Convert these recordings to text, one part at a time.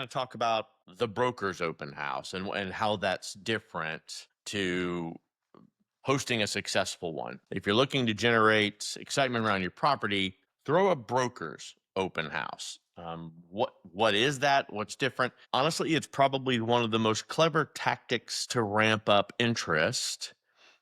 to talk about the broker's open house and how that's different to hosting a successful one. If you're looking to generate excitement around your property, throw a broker's open house. What is that? What's different? Honestly, it's probably one of the most clever tactics to ramp up interest,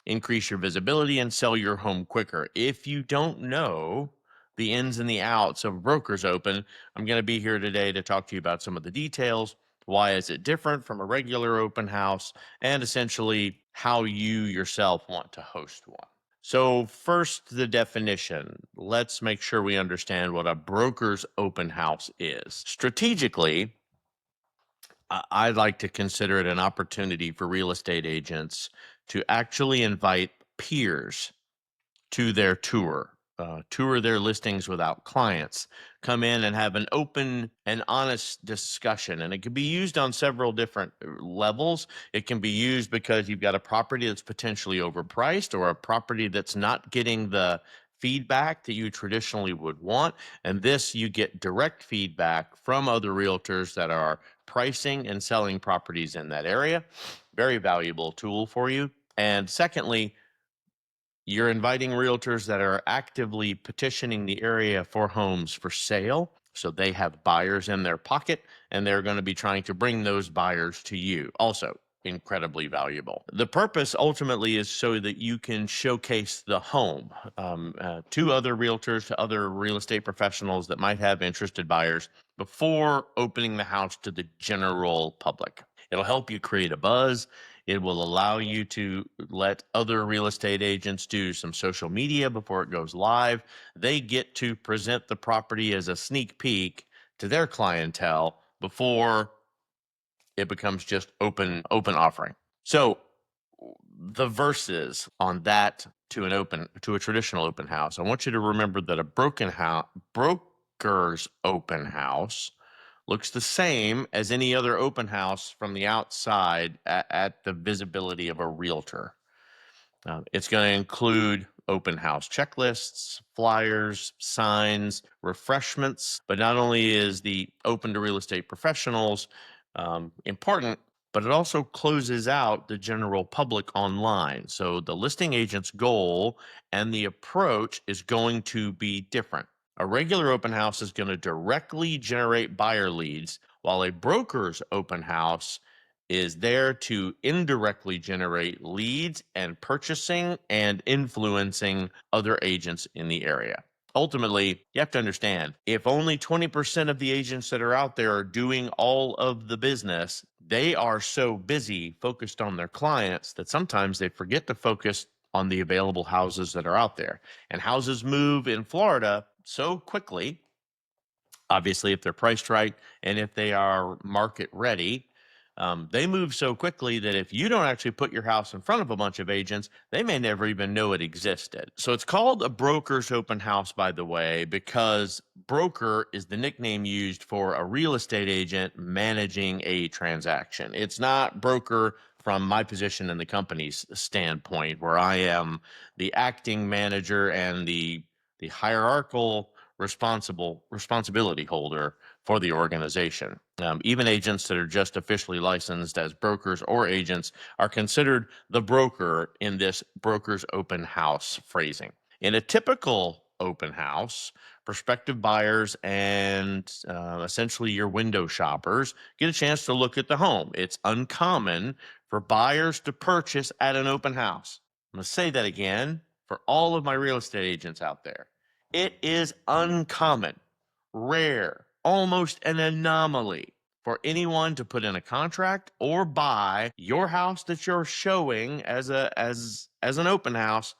increase your visibility, and sell your home quicker. If you don't know the ins and the outs of brokers open, I'm going to be here today to talk to you about some of the details. Why is it different from a regular open house? And essentially how you yourself want to host one. So, first, the definition. Let's make sure we understand what a broker's open house is. Strategically, I'd like to consider it an opportunity for real estate agents to actually invite peers to their tour their listings without clients, come in and have an open and honest discussion. And it can be used on several different levels. It can be used because you've got a property that's potentially overpriced or a property that's not getting the feedback that you traditionally would want. And this, you get direct feedback from other realtors that are pricing and selling properties in that area. Very valuable tool for you. And secondly, you're inviting realtors that are actively petitioning the area for homes for sale. So they have buyers in their pocket and they're going to be trying to bring those buyers to you. Also, incredibly valuable. The purpose ultimately is so that you can showcase the home to other realtors, to other real estate professionals that might have interested buyers before opening the house to the general public. It'll help you create a buzz. It will allow you to let other real estate agents do some social media before it goes live. They get to present the property as a sneak peek to their clientele before it becomes just open offering. So the verses on that to a traditional open house, I want you to remember that a broker's open house looks the same as any other open house from the outside at the visibility of a realtor. It's going to include open house checklists, flyers, signs, refreshments. But not only is the open to real estate professionals important, but it also closes out the general public online. So the listing agent's goal and the approach is going to be different. A regular open house is going to directly generate buyer leads, while a broker's open house is there to indirectly generate leads and purchasing and influencing other agents in the area. Ultimately, you have to understand, if only 20% of the agents that are out there are doing all of the business, they are so busy focused on their clients that sometimes they forget to focus on the available houses that are out there. And houses move in Florida so quickly, obviously, if they're priced right and if they are market ready. They move so quickly that if you don't actually put your house in front of a bunch of agents, they may never even know it existed. So it's called a broker's open house, by the way, because broker is the nickname used for a real estate agent managing a transaction. It's not broker from my position in the company's standpoint, where I am the acting manager and the hierarchical responsibility holder for the organization. Even agents that are just officially licensed as brokers or agents are considered the broker in this broker's open house phrasing. In a typical open house, prospective buyers and essentially your window shoppers get a chance to look at the home. It's uncommon for buyers to purchase at an open house. I'm going to say that again for all of my real estate agents out there. It is uncommon, rare, almost an anomaly for anyone to put in a contract or buy your house that you're showing as an open house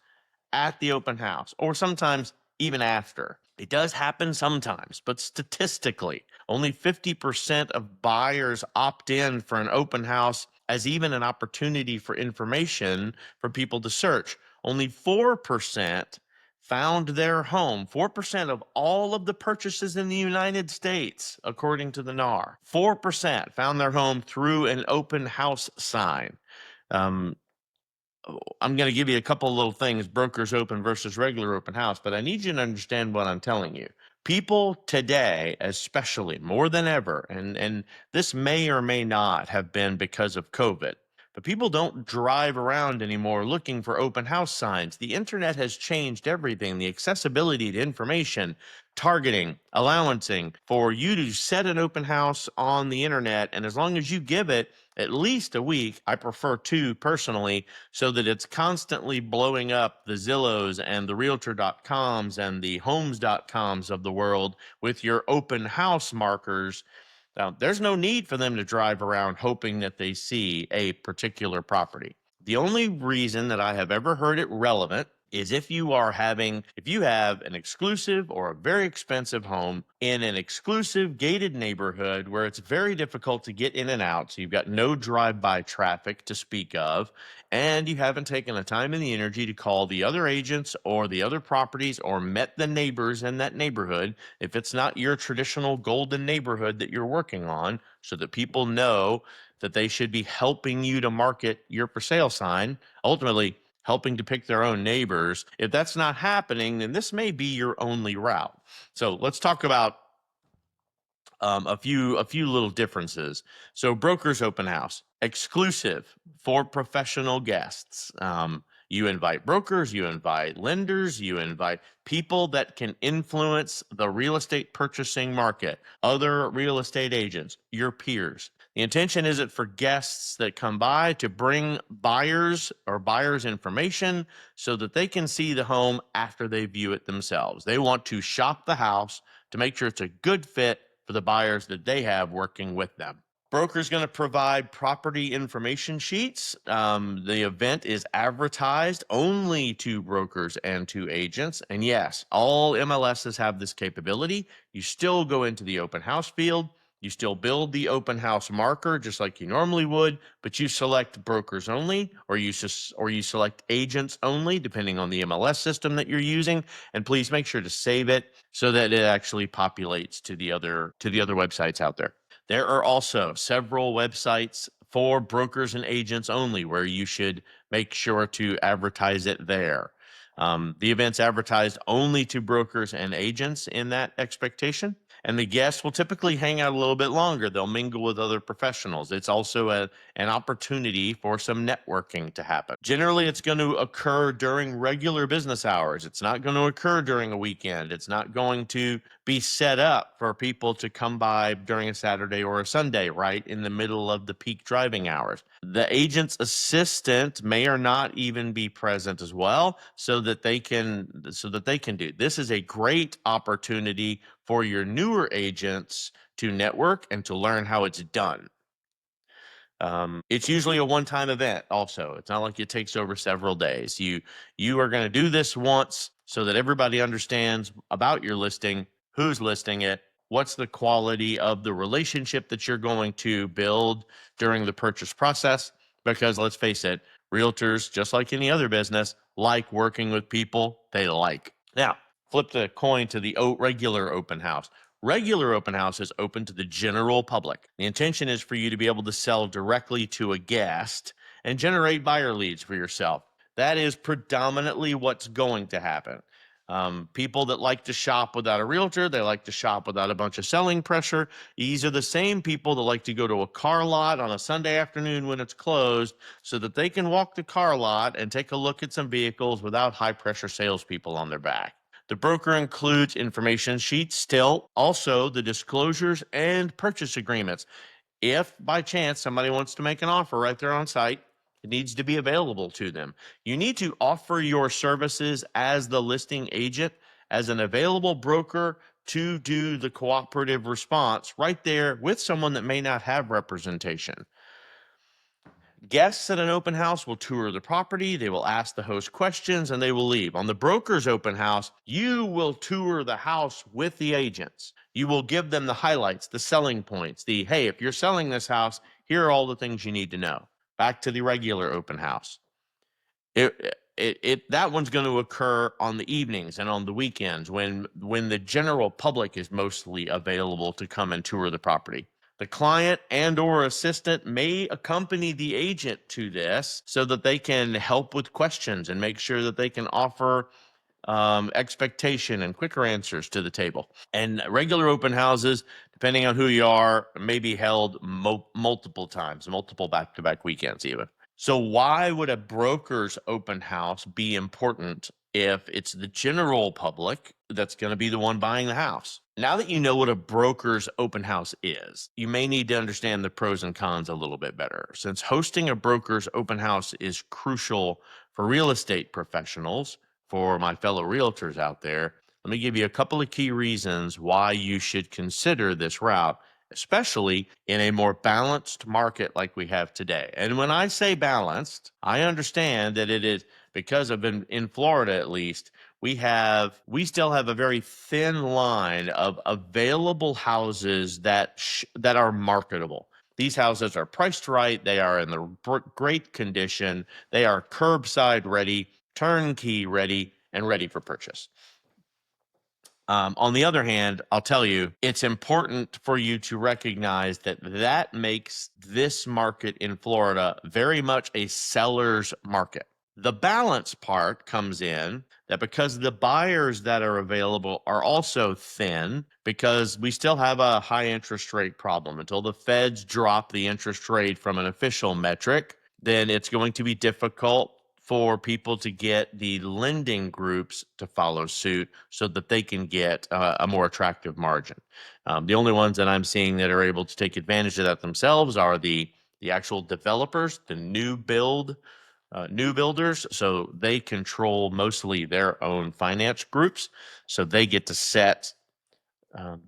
at the open house, or sometimes even after. It does happen sometimes, but statistically, only 50% of buyers opt in for an open house as even an opportunity for information for people to search. Only 4% found their home. 4% of all of the purchases in the United States, according to the NAR, 4% found their home through an open house sign. Um, I'm going to give you a couple of little things, brokers open versus regular open house, but I need you to understand what I'm telling you. People today, especially more than ever, and this may or may not have been because of COVID, but people don't drive around anymore looking for open house signs. The internet has changed everything. The accessibility to information, targeting, allowancing for you to set an open house on the internet. And as long as you give it at least a week, I prefer two personally, so that it's constantly blowing up the Zillows and the Realtor.coms and the Homes.coms of the world with your open house markers. There's no need for them to drive around hoping that they see a particular property. The only reason that I have ever heard it relevant is if you have an exclusive or a very expensive home in an exclusive gated neighborhood where it's very difficult to get in and out. So you've got no drive-by traffic to speak of, and you haven't taken the time and the energy to call the other agents or the other properties or met the neighbors in that neighborhood. If it's not your traditional golden neighborhood that you're working on, so that people know that they should be helping you to market your for sale sign, ultimately helping to pick their own neighbors. If that's not happening, then this may be your only route. So let's talk about a few little differences. So brokers open house, exclusive for professional guests. You invite brokers, you invite lenders, you invite people that can influence the real estate purchasing market, other real estate agents, your peers. The intention is it for guests that come by to bring buyers or buyers information so that they can see the home after they view it themselves. They want to shop the house to make sure it's a good fit for the buyers that they have working with them. Broker's going to provide property information sheets. The event is advertised only to brokers and to agents. And yes, all MLSs have this capability. You still go into the open house field. You still build the open house marker just like you normally would, but you select brokers only, or you select agents only, depending on the MLS system that you're using. And please make sure to save it so that it actually populates to the other websites out there. There are also several websites for brokers and agents only where you should make sure to advertise it there. The event's advertised only to brokers and agents in that expectation. And the guests will typically hang out a little bit longer. They'll mingle with other professionals. It's also an opportunity for some networking to happen. Generally, it's going to occur during regular business hours. It's not going to occur during a weekend. It's not going to be set up for people to come by during a Saturday or a Sunday, right in the middle of the peak driving hours. The agent's assistant may or not even be present as well, so that they can do. This is a great opportunity for your newer agents to network and to learn how it's done. It's usually a one-time event also. It's not like it takes over several days. You are going to do this once so that everybody understands about your listing, who's listing it, what's the quality of the relationship that you're going to build during the purchase process. Because let's face it, realtors, just like any other business, like working with people they like. Now, flip the coin to the regular open house. Regular open house is open to the general public. The intention is for you to be able to sell directly to a guest and generate buyer leads for yourself. That is predominantly what's going to happen. People that like to shop without a realtor, they like to shop without a bunch of selling pressure. These are the same people that like to go to a car lot on a Sunday afternoon when it's closed so that they can walk the car lot and take a look at some vehicles without high pressure salespeople on their back. The broker includes information sheets still, also the disclosures and purchase agreements. If by chance somebody wants to make an offer right there on site, it needs to be available to them. You need to offer your services as the listing agent, as an available broker to do the cooperative response right there with someone that may not have representation. Guests at an open house will tour the property, they will ask the host questions, and they will leave. On the broker's open house, you will tour the house with the agents. You will give them the highlights, the selling points, hey, if you're selling this house, here are all the things you need to know. Back to the regular open house. That one's going to occur on the evenings and on the weekends when the general public is mostly available to come and tour the property. The client and or assistant may accompany the agent to this so that they can help with questions and make sure that they can offer expectation and quicker answers to the table. And regular open houses, depending on who you are, may be held multiple times, multiple back-to-back weekends even. So why would a broker's open house be important if it's the general public that's going to be the one buying the house? Now that you know what a broker's open house is, you may need to understand the pros and cons a little bit better. Since hosting a broker's open house is crucial for real estate professionals, for my fellow realtors out there, let me give you a couple of key reasons why you should consider this route, especially in a more balanced market like we have today. And when I say balanced, I understand that it is because of in Florida at least, we still have a very thin line of available houses that are marketable. These houses are priced right, they are in the great condition, they are curbside ready, turnkey ready, and ready for purchase. On the other hand, I'll tell you, it's important for you to recognize that makes this market in Florida very much a seller's market. The balance part comes in that because the buyers that are available are also thin, because we still have a high interest rate problem. Until the feds drop the interest rate from an official metric, then it's going to be difficult for people to get the lending groups to follow suit so that they can get a more attractive margin. The only ones that I'm seeing that are able to take advantage of that themselves are the actual developers, the new builders. So they control mostly their own finance groups. So they get to set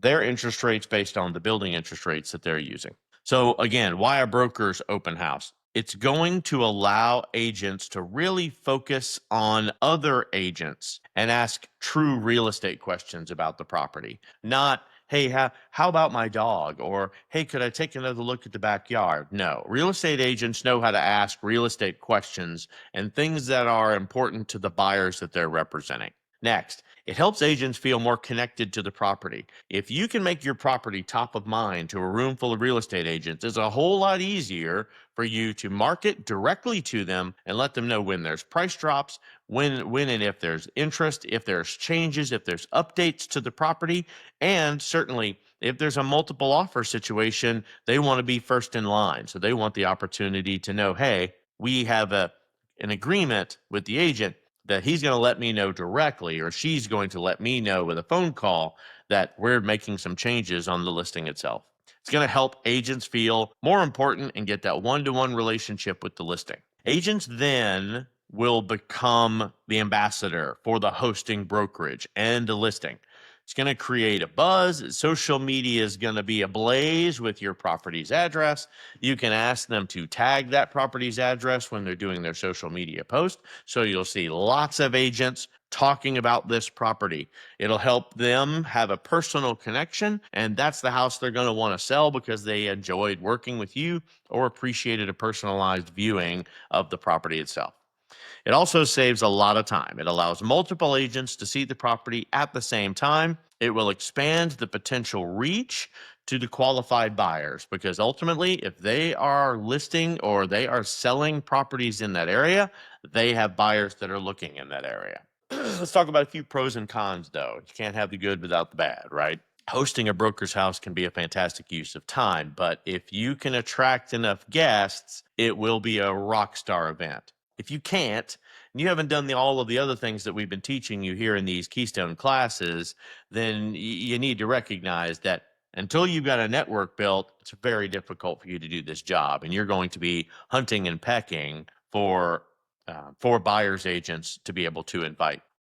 their interest rates based on the building interest rates that they're using. So again, why a broker's open house? It's going to allow agents to really focus on other agents and ask true real estate questions about the property. Not, hey, how about my dog? Or, hey, could I take another look at the backyard? No, real estate agents know how to ask real estate questions and things that are important to the buyers that they're representing. Next, it helps agents feel more connected to the property. If you can make your property top of mind to a room full of real estate agents, it's a whole lot easier for you to market directly to them and let them know when there's price drops, when and if there's interest, if there's changes, if there's updates to the property, and certainly if there's a multiple offer situation, they want to be first in line. So they want the opportunity to know, hey, we have an agreement with the agent that he's going to let me know directly, or she's going to let me know with a phone call that we're making some changes on the listing itself. It's going to help agents feel more important and get that one-to-one relationship with the listing. Agents then will become the ambassador for the hosting brokerage and the listing. It's going to create a buzz. Social media is going to be ablaze with your property's address. You can ask them to tag that property's address when they're doing their social media post. So you'll see lots of agents talking about this property. It'll help them have a personal connection, and that's the house they're going to want to sell because they enjoyed working with you or appreciated a personalized viewing of the property itself. It also saves a lot of time. It allows multiple agents to see the property at the same time. It will expand the potential reach to the qualified buyers because ultimately, if they are listing or they are selling properties in that area, they have buyers that are looking in that area. Let's talk about a few pros and cons, though. You can't have the good without the bad, right? Hosting a broker's house can be a fantastic use of time, but if you can attract enough guests, it will be a rock star event. If you can't, and you haven't done all of the other things that we've been teaching you here in these Keystone classes, then you need to recognize that until you've got a network built, it's very difficult for you to do this job, and you're going to be hunting and pecking for buyers agents to be able to invite.